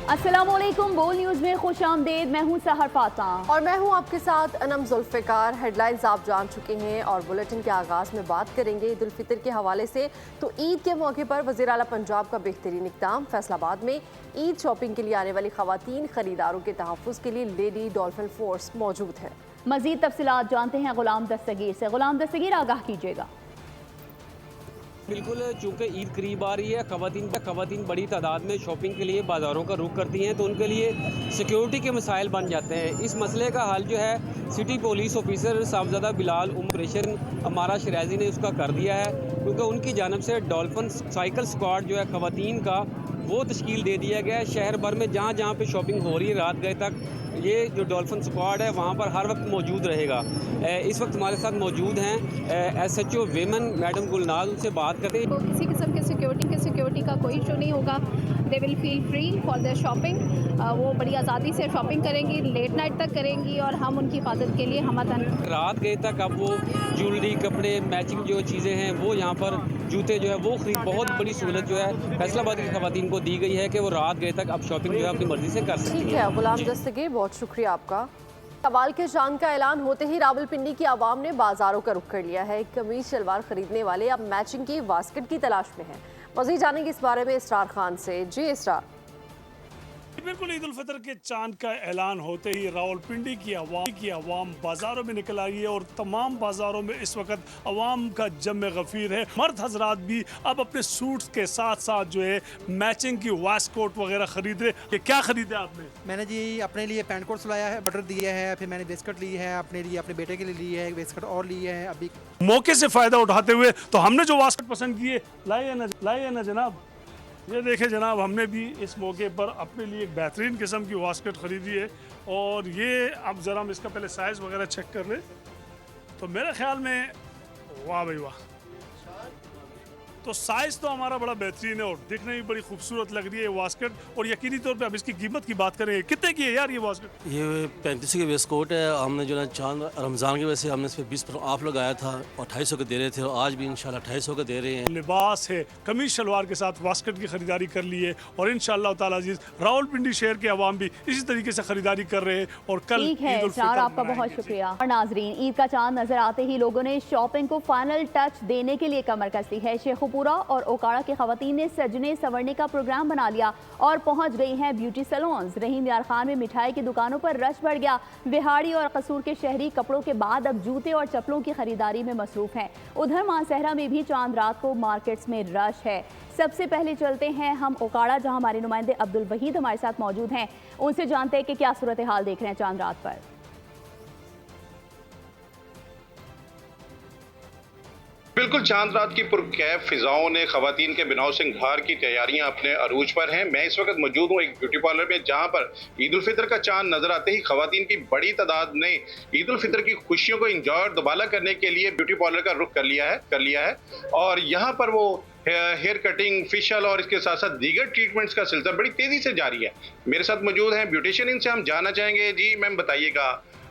अस्सलामुअलैकुम, बोल न्यूज़ में खुश आमदेद। मैं हूँ सहर फातमा और मैं हूँ आपके साथ अनम जुल्फ़िकार। हेडलाइंस आप जान चुके हैं और बुलेटिन के आगाज़ में बात करेंगे ईद उल फितर के हवाले से। तो ईद के मौके पर वज़ीर आला पंजाब का बेहतरीन इक़दाम। फैसलाबाद में ईद शॉपिंग के लिए आने वाली ख़वातीन खरीदारों के तहफ़्फ़ुज़ के लिए लेडी डॉल्फिन फोर्स मौजूद है। मज़ीद तफसीलात जानते हैं गुलाम दस्तगीर से। गुलाम दस्तगीर, आगाह कीजिएगा। बिल्कुल, चूँकि ईद करीब आ रही है, ख़वातीन बड़ी तादाद में शॉपिंग के लिए बाज़ारों का रुख करती हैं, तो उनके लिए सिक्योरिटी के मसाइल बन जाते हैं। इस मसले का हल जो है city police officer Sahibzada Bilal operation Ammara Shirazi ने उसका कर दिया है, क्योंकि उनकी जानब से डॉल्फिन साइकिल स्क्वाड जो है ख़वातीन का वो तश्कील दे दिया गया है। शहर भर में जहाँ जहाँ पे शॉपिंग हो रही है रात गए तक ये जो डॉल्फिन स्क्वाड है वहाँ पर हर वक्त मौजूद रहेगा। इस वक्त हमारे साथ मौजूद हैं SHO वीमेन मैडम गुलनाज, उनसे बात करते हैं। तो किसी किस्म के सिक्योरिटी का कोई इशू नहीं होगा। They will feel free for their shopping. वो बड़ी आज़ादी से शॉपिंग करेंगी, लेट नाइट तक करेंगी और हम उनकी हिफाजत के लिए हम रात गए तक अब वो ज्वेलरी, कपड़े, मैचिंग जो चीज़ें हैं वो यहाँ पर जूते जो है वो खरीद, बहुत बड़ी सहूलत जो है फैसलाबाद की ख़वातीन को दी गई है कि वो रात गए तक अब शॉपिंग जो है अपनी मर्जी से कर सकती ठीक है गुलाम दस्तगीर, बहुत शुक्रिया आपका। कवाल के चांद का ऐलान होते ही रावलपिंडी की आवाम ने बाजारों का रुख कर लिया है। कमीज शलवार खरीदने वाले अब मैचिंग की बास्केट की तलाश में हैं। मज़ीद जानेंगे इस बारे में इसरार खान से। जी इसरार। बिल्कुल, ईद उल फितर के चांद का ऐलान होते ही रावलपिंडी की आवाम बाजारों में निकल आई है और तमाम बाजारों में इस वक्त आवाम का जम गफीर है। मर्द हजरात भी अब अपने सूट्स के साथ साथ जो है मैचिंग की वास्कोट वगैरह खरीद रहे। ये क्या खरीदे आपने? मैंने जी अपने लिए पैंट कोट सिलाया है, बटर दिया है, फिर मैंने बिस्किट ली है अपने लिए, अपने बेटे के लिए ली है, एक बिस्किट और ली है। अभी मौके से फायदा उठाते हुए तो हमने जो वास्कोट पसंद किए लाइए ना जनाब। ये देखें जनाब, हमने भी इस मौके पर अपने लिए एक बेहतरीन किस्म की वास्केट ख़रीदी है और ये अब ज़रा हम इसका पहले साइज़ वगैरह चेक कर लें तो मेरे ख्याल में वाह भाई वाह, तो साइज़ तो हमारा बड़ा बेहतरीन है और दिखने में बड़ी खूबसूरत लग रही है वास्केट। और यकीनी तौर पे अब इसकी कीमत की बात करें, कितने की है यार ये वास्केट? ये 35 की वेस्ट कोट है। हमने जो है चांद रमज़ान की वजह से हमने इस पर 20% ऑफ लगाया था और 250 के दे रहे थे और आज भी इंशाल्लाह 250 के दे रहे हैं। लिबास है, कमीज शलवार के साथ वास्केट की खरीदारी कर ली है और इंशाअल्लाह ताला अजीज रावलपिंडी शहर के अवाम भी इसी तरीके से खरीदारी कर रहे हैं और कल ठीक है इसरार, आपका बहुत शुक्रिया। और नाजरीन, ईद का चांद नजर आते ही लोगों ने शॉपिंग को फाइनल टच देने के लिए कमर कस ली है। शेखुपुरा और ओकाड़ा की खवातीन ने सजने संवरने का प्रोग्राम बना लिया और पहुंच गई हैं ब्यूटी सैलून्स। रहीम यार खान में मिठाई की दुकानों पर रश बढ़ गया। बिहाड़ी और कसूर के शहरी कपड़ों के बाद अब जूते और चप्पलों की खरीदारी में मसरूफ हैं। उधर मानसहरा में भी चांद रात को मार्केट्स में रश है। सबसे पहले चलते हैं हम ओकाड़ा, जहां हमारे नुमाइंदे अब्दुल वहीद हमारे साथ मौजूद हैं। उनसे जानते हैं कि क्या सूरत हाल देख रहे हैं चांद रात पर। बिल्कुल, चांद रात की पुरकैफ फिजाओं ने खवातीन के बिनाव सिंगार की तैयारियां अपने अरूज पर हैं। मैं इस वक्त मौजूद हूँ एक ब्यूटी पार्लर में, जहां पर ईद उल फितर का चांद नजर आते ही खवातीन की बड़ी तादाद ने ईद उल फितर की खुशियों को इंजॉय और दुबाला करने के लिए ब्यूटी पार्लर का रुख कर लिया है और यहाँ पर वो हेयर कटिंग, फेशियल और इसके साथ साथ दीगर ट्रीटमेंट्स का सिलसिला बड़ी तेजी से जारी है। मेरे साथ मौजूद हैं ब्यूटिशियन, इनसे हम जानना चाहेंगे। जी मैम, बताइएगा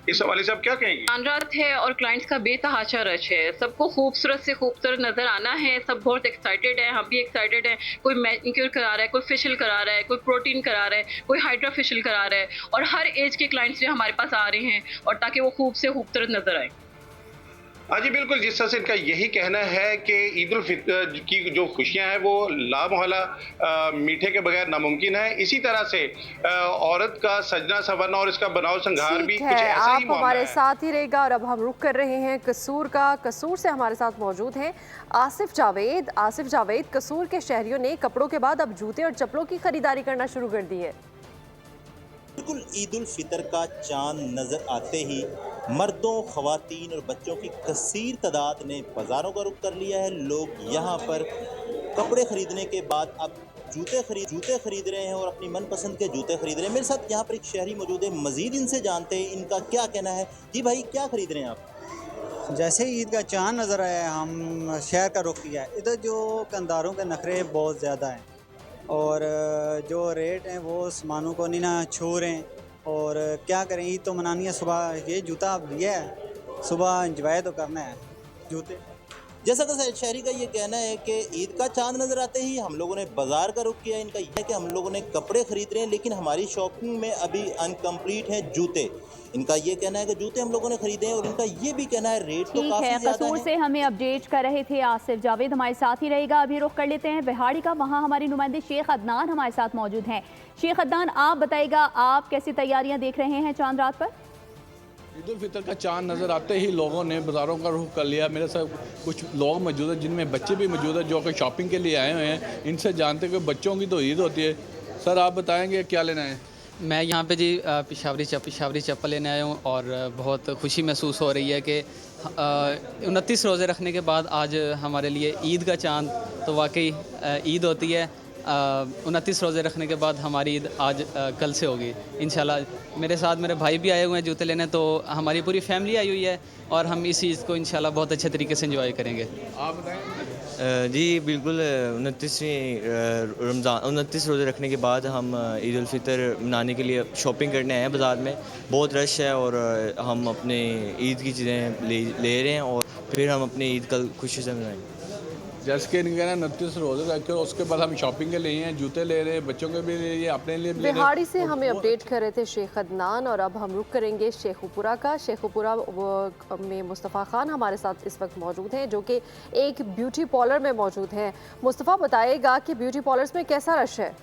इस हवाले से आप क्या कहेंगे? चांद रात है और क्लाइंट्स का बेतहाशा रश है। सबको खूबसूरत से खूबसूरत नजर आना है। सब बहुत एक्साइटेड है, हम भी एक्साइटेड हैं। कोई मैनिक्योर करा रहा है, कोई फेशियल करा रहा है, कोई प्रोटीन करा रहा है, कोई हाइड्रा फेशियल करा रहा है और हर एज के क्लाइंट्स जो हमारे पास आ रहे हैं और ताकि वो खूब से खूबसूरत नजर आए। हाँ जी बिल्कुल, जिस तरह से इनका यही कहना है कि ईद उल फितर की जो खुशियां हैं वो लामोहला मीठे के बगैर नामुमकिन है। इसी तरह से औरत का सजना संवरना और इसका बनाव संघार भी कुछ ऐसा ही आप हमारे साथ ही रहेगा। और अब हम रुक कर रहे हैं कसूर से हमारे साथ मौजूद हैं आसिफ जावेद। कसूर के शहरियों ने कपड़ों के बाद अब जूते और चप्पलों की खरीदारी करना शुरू कर दी है। बिल्कुल, ईद उल फितर का चांद नजर आते ही मर्दों, खवातीन और बच्चों की कसीर तादाद ने बाज़ारों का रुख कर लिया है। लोग यहाँ पर कपड़े खरीदने के बाद अब जूते खरीद रहे हैं और अपनी मनपसंद के जूते खरीद रहे हैं। मेरे साथ यहाँ पर एक शहरी मौजूद है, मज़ीद इनसे जानते हैं इनका क्या कहना है। जी भाई, क्या खरीद रहे हैं आप? जैसे ईद का चांद नज़र आया, हम शहर का रुख किया है। इधर जो कंधारों के नखरे बहुत ज़्यादा हैं और जो रेट हैं वो सामानों को नहीं ना छू रहे हैं। और क्या करें, ईद तो मनानी है। सुबह ये जूता आप लिया है, सुबह इंजॉय तो करना है। जूते जैसा कि शहरी का ये कहना है कि ईद का चांद नज़र आते ही हम लोगों ने बाज़ार का रुख किया। इनका यह है कि हम लोगों ने कपड़े ख़रीद रहे हैं, लेकिन हमारी शॉपिंग में अभी अनकम्प्लीट है जूते। इनका ये कहना है कि जूते हम लोगों ने खरीदे हैं, और इनका ये भी कहना है रेट तो काफ़ी ज़्यादा है। कसूर से हमें अपडेट कर रहे थे आसिफ जावेद, हमारे साथ ही रहेगा। अभी रुख कर लेते हैं बिहाड़ी का, वहाँ हमारे नुमाइंदे शेख अदनान हमारे साथ मौजूद हैं। शेख अदनान, आप बताइएगा, आप कैसी तैयारियां देख रहे हैं चांद रात पर? ईद उल फितर का चांद नज़र आते ही लोगों ने बाज़ारों का रुख कर लिया। मेरे साथ कुछ लोग मौजूद हैं जिनमें बच्चे भी मौजूद हैं जो कि शॉपिंग के लिए आए हुए हैं। इनसे जानते कि बच्चों की तो ईद होती है। सर, आप बताएंगे क्या लेना है? मैं यहाँ पे जी पिशावरी चप्पल लेने आया हूँ, और बहुत खुशी महसूस हो रही है कि 29 रोज़े रखने के बाद आज हमारे लिए ईद का चांद, तो वाकई ईद होती है। 29 रोज़े रखने के बाद हमारी ईद आज कल से होगी इंशाल्लाह। मेरे साथ मेरे भाई भी आए हुए हैं जूते लेने, तो हमारी पूरी फैमिली आई हुई है, और हम इस ईद को इंशाल्लाह बहुत अच्छे तरीके से एंजॉय करेंगे। आप बताएं। जी बिल्कुल, 29 रोज़े रखने के बाद हम ईद उल फितर मनाने के लिए शॉपिंग करने आए हैं बाज़ार में। बहुत रश है, और हम अपने ईद की चीज़ें ले रहे हैं, और फिर हम अपनी ईद कल खुशी से मनाएंगे। जैसे कि इनका 29 रोज़े रखे, उसके बाद हम शॉपिंग के लिए हैं, जूते ले रहे हैं, बच्चों के भी ले रहे हैं, अपने लिए भी ले रहे हैं। बिहाड़ी से हमें अपडेट कर रहे थे शेख अदनान, और अब हम रुक करेंगे शेखुपुरा का। शेखुपुरा में मुस्तफ़ा खान हमारे साथ इस वक्त मौजूद हैं, जो कि एक ब्यूटी पार्लर में मौजूद हैं। मुस्तफ़ा, बताइएगा कि ब्यूटी पार्लर्स में कैसा रश है?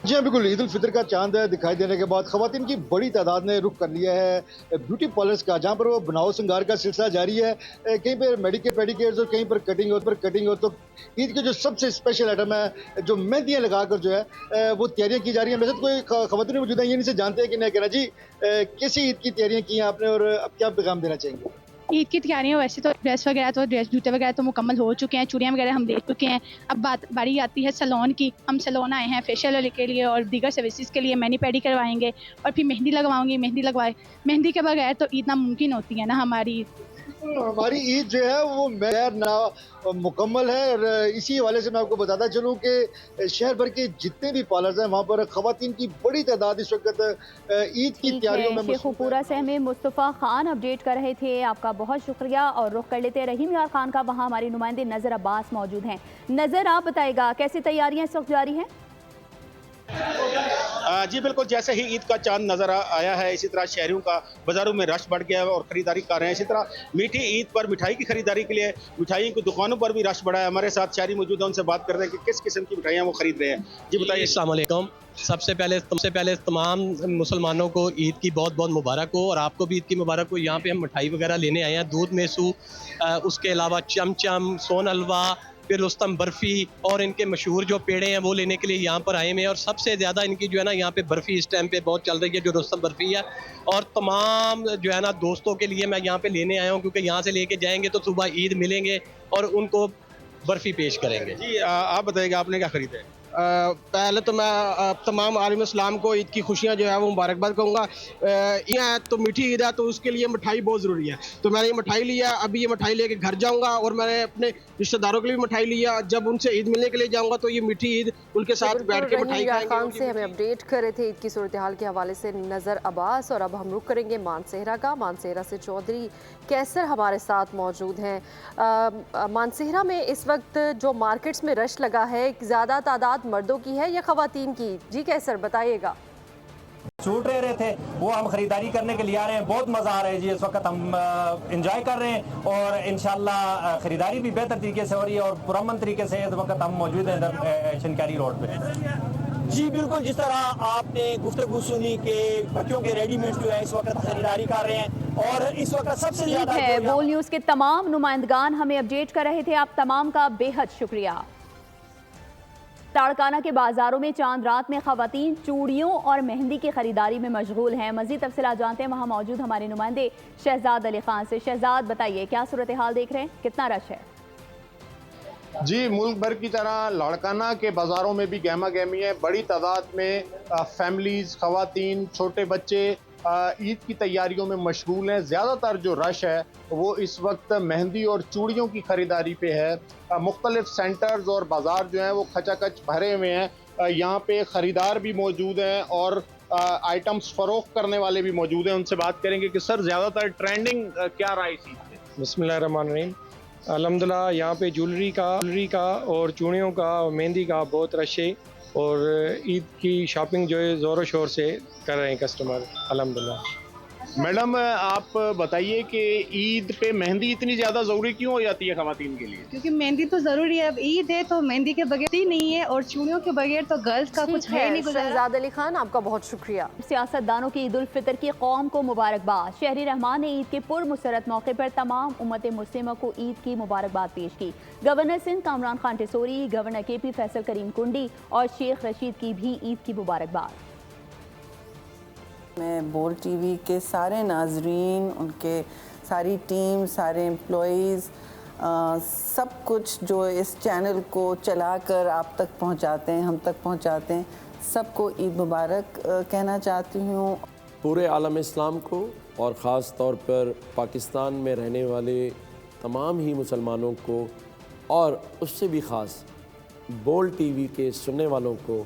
जी हाँ, बिल्कुल। ईद उल फितर का चांद दिखाई देने के बाद ख़वातीन की बड़ी तादाद ने रुख कर लिया है ब्यूटी पार्लर्स का, जहाँ पर वो बनाओ श्रृंगार का सिलसिला जारी है। कहीं पर मेडिकेयर पेडिकेयर्स और कहीं पर कटिंग हो। तो ईद के जो सबसे स्पेशल आइटम है, जो मेहंदियाँ लगाकर जो है वो तैयारियाँ की जा रही हैं। वैसे तो कोई ख़वातीन मौजूद हैं, ये नहीं से जानते हैं कि नहीं कहना जी, कैसी ईद की तैयारियाँ की हैं आपने, और अब क्या पैगाम देना चाहेंगे? ईद की तैयारियां वैसे तो ड्रेस जूते वगैरह तो मुकम्मल हो चुके हैं, चूड़ियाँ वगैरह हम देख चुके हैं। अब बारी आती है सैलून की। हम सैलून आए हैं फेशियल के लिए और दीगर सर्विसेज के लिए। मैनी पेडी करवाएंगे और फिर मेहंदी लगवाऊंगी। मेहंदी के बगैर तो ईद नामुमकिन होती है ना हमारी। हमारी ईद जो है वो मैर ना मुकम्मल है। और इसी हवाले से मैं आपको बताता चलूँ कि शहर भर के जितने भी पार्लर्स हैं, वहाँ पर ख़वातीन की बड़ी तादाद इस वक्त ईद की तैयारियों में। शेखुपुरा से हमें मुस्तफ़ा खान अपडेट कर रहे थे, आपका बहुत शुक्रिया। और रुख कर लेते हैं रहीम यार खान का, वहाँ हमारे नुमाइंदे नज़र अब्बास मौजूद हैं। नज़र, आप बताएगा कैसी तैयारियाँ इस वक्त जारी हैं? जी बिल्कुल, जैसे ही ईद का चांद नज़र आया है, इसी तरह शहरियों का बाज़ारों में रश बढ़ गया है और ख़रीदारी कर रहे हैं। इसी तरह मीठी ईद पर मिठाई की खरीदारी के लिए मिठाई की दुकानों पर भी रश बढ़ा है। हमारे साथ शहरी मौजूद हैं, उनसे बात करते हैं कि किस किस्म की मिठाइयाँ वो ख़रीद रहे हैं। जी बताइए। अस्सलाम वालेकुम। सबसे पहले तमाम मुसलमानों को ईद की बहुत बहुत मुबारक हो, और आपको भी ईद की मुबारक हो। यहाँ पे हम मिठाई वगैरह लेने आए हैं, दूध मेसू, उसके अलावा चमचम, सोन हलवा, फिर रुस्तम बर्फ़ी, और इनके मशहूर जो पेड़े हैं वो लेने के लिए यहाँ पर आए हैं। और सबसे ज़्यादा इनकी जो है ना यहाँ पे बर्फ़ी इस टाइम पे बहुत चल रही है, जो रुस्तम बर्फ़ी है। और तमाम जो है ना दोस्तों के लिए मैं यहाँ पे लेने आया हूँ, क्योंकि यहाँ से लेके जाएंगे तो सुबह ईद मिलेंगे और उनको बर्फ़ी पेश करेंगे। जी आप बताइएगा, आपने क्या ख़रीदा है? पहले तो मैं तमाम आलम इस्लाम को ईद की खुशियाँ जो है वो मुबारकबाद कहूँगा। यहाँ तो मीठी ईद है, तो उसके लिए मिठाई बहुत ज़रूरी है। तो मैंने ये मिठाई लिया, अभी ये मिठाई लेके घर जाऊँगा, और मैंने अपने रिश्तेदारों के लिए भी मिठाई लिया। जब उनसे ईद मिलने के लिए जाऊँगा तो ये मीठी ईद उनके साथ बैठ के मिठाई खाएंगे। से हमें अपडेट कर रहे थे ईद की सूरत हाल के हवाले से नज़र अब्बास। और अब हम रुक करेंगे मानसेहरा का। मानसेहरा से चौधरी कैसर हमारे साथ मौजूद हैं। मानसेहरा में इस वक्त जो मार्केट्स में रश लगा है, ज़्यादा तादाद मर्दों की है या ख़वातीन की? जी कैसर, बताइएगा। छूट रहे थे वो हम खरीदारी करने के लिए आ रहे हैं। बहुत मज़ा आ रहा है जी, इस वक्त हम इंजॉय कर रहे हैं, और इंशाल्लाह खरीदारी भी बेहतर तरीके से हो रही है और पुरअमन तरीके से। इस वक्त हम मौजूद हैं इधर शिनकारी रोड पे। जी बिल्कुल, जिस तरह आपने गुफ्तगू सुनी कि बच्चों के रेडीमेड जो है इस वक्त खरीदारी कर रहे हैं, और इस वक्त सबसे ज़्यादा है। बोल न्यूज़ के तमाम नुमाइंदगान हमें अपडेट कर रहे थे, आप तमाम का बेहद शुक्रिया। ताड़काना के बाजारों में चांद रात में ख़वातीन चूड़ियों और मेहंदी की खरीदारी में मशगूल हैं। मज़ीद तफसीलात जानते हैं वहाँ मौजूद हमारे नुमाइंदे शहजाद अली खान से। शहजाद, बताइए क्या सूरत हाल देख रहे हैं, कितना रश है? जी, मुल्क भर की तरह लाड़काना के बाज़ारों में भी गहमा गहमी है। बड़ी तादाद में फैमिलीज़, ख़वातीन, छोटे बच्चे ईद की तैयारियों में मशगूल हैं। ज़्यादातर जो रश है वो इस वक्त मेहंदी और चूड़ियों की ख़रीदारी पे है। मुख्तलिफ सेंटर्स और बाज़ार जो हैं वो खचाखच भरे हुए हैं। यहाँ पे ख़रीदार भी मौजूद हैं और आइटम्स फ़रोख्त करने वाले भी मौजूद हैं। उनसे बात करेंगे कि सर ज़्यादातर ट्रेंडिंग क्या रहा है इस ईद पे? बिस्मिल्लाहिर्रहमानिर्रहीम। अल्हम्दुलिल्लाह यहाँ पे ज्वेलरी का और चूड़ियों का और मेहंदी का बहुत रश है और ईद की शॉपिंग जो है ज़ोरों शोर से कर रहे हैं कस्टमर अल्हम्दुलिल्लाह। मैडम आप बताइए कि ईद पे मेहंदी इतनी ज़्यादा ज़रूरी क्यों हो जाती है ख़वातीन के लिए? क्योंकि मेहंदी तो ज़रूरी है, अब ईद है तो मेहंदी के बगैर ही नहीं है और चूड़ियों के बगैर तो गर्ल्स का कुछ है नहीं। शहजाद अली खान आपका बहुत शुक्रिया। सियासतदानों की ईद उल फितर की कौम को मुबारकबाद। शहरी रहमान ने ईद के पुरमसरत मौके पर तमाम उम्मत मुस्लिमा को ईद की मुबारकबाद पेश की। Governor Sindh Kamran Khan Tessori, governor KP Faisal Karim Kundi और शेख रशीद की भी ईद की मुबारकबाद। मैं बोल TV के सारे नाजरीन, उनके सारी टीम, सारे एम्प्लॉइज़, सब कुछ जो इस चैनल को चलाकर आप तक पहुंचाते हैं, हम तक पहुंचाते हैं, सबको ईद मुबारक कहना चाहती हूँ। पूरे आलम इस्लाम को और ख़ास तौर पर पाकिस्तान में रहने वाले तमाम ही मुसलमानों को और उससे भी ख़ास बोल TV के सुनने वालों को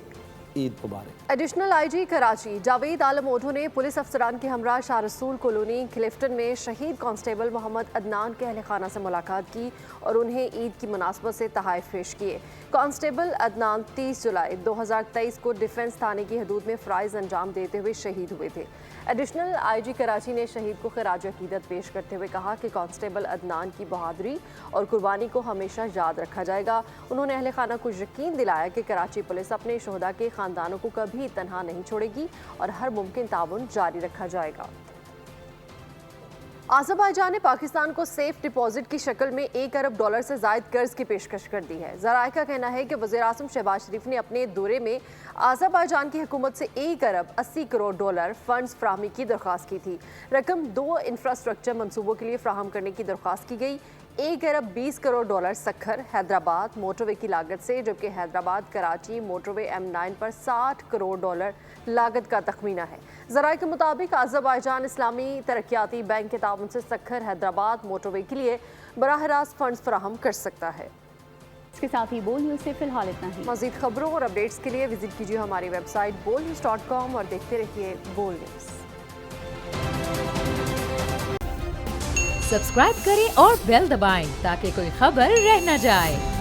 ईद मुबारक। एडिशनल IG कराची जावेद आलम ओढो ने पुलिस अफसरान के हमरा शाह रसूल कॉलोनी क्लिफ्टन में शहीद कांस्टेबल मोहम्मद अदनान के अहल खाना से मुलाकात की और उन्हें ईद की मुनासबत से तोहफ़े पेश किए। कांस्टेबल अदनान 30 जुलाई 2023 को डिफेंस थाने की हदूद में फ़राइज़ अंजाम देते हुए शहीद हुए थे। एडिशनल IG कराची ने शहीद को खिराज अकीदत पेश करते हुए कहा कि कांस्टेबल अदनान की बहादुरी और कुर्बानी को हमेशा याद रखा जाएगा। उन्होंने अहले खाना को यकीन दिलाया कि कराची पुलिस अपने शोहदा के ख़ानदानों को कभी तनहा नहीं छोड़ेगी और हर मुमकिन ताउन जारी रखा जाएगा। अज़रबैजान ने पाकिस्तान को सेफ डिपॉजिट की शक्ल में $1 अरब से ज़ायद कर्ज की पेशकश कर दी है। ज़राए का कहना है कि वज़ीर आज़म शहबाज शरीफ ने अपने दौरे में अज़रबैजान की हुकूमत से $1 अरब 80 करोड़ फंड्स फराहमी की दरख्वास्त की थी। रकम 2 इंफ्रास्ट्रक्चर मनसूबों के लिए फराहम करने की दरख्वास्त की गई। $1 अरब 20 करोड़ सक्खर हैदराबाद मोटरवे की लागत से, जबकि हैदराबाद कराची मोटरवे M9 पर $60 करोड़ लागत का तखमीना है। ज़राए के मुताबिक अज़रबैजान इस्लामी तरक्याती बैंक के ताउन से सक्खर हैदराबाद मोटरवे के लिए बराह रास्त फंड्स फराहम कर सकता है। इसके साथ ही बोल न्यूज़ से फिलहाल इतना ही। मज़ीद खबरों और अपडेट्स के लिए विजिट कीजिए हमारी वेबसाइट bolnews.com और देखते रहिए बोल न्यूज़। सब्सक्राइब करें और बेल दबाएं ताकि कोई खबर रह न जाए।